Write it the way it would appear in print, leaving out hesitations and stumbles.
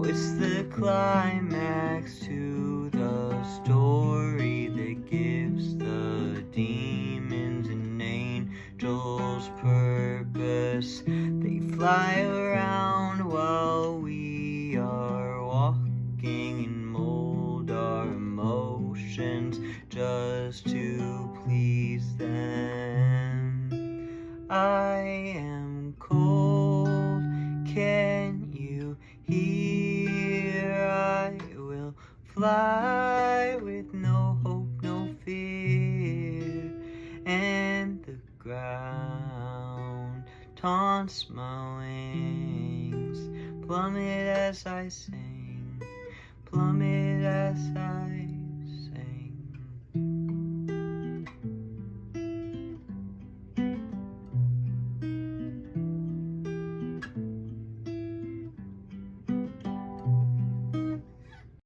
it's the climax to the story that gives the demons and angels purpose. They fly around while we are walking and mold our emotions just to please them. I am cold, can you hear? I will fly with no hope, no fear, and the ground taunts my wings. Plummet as I sing, plummet as I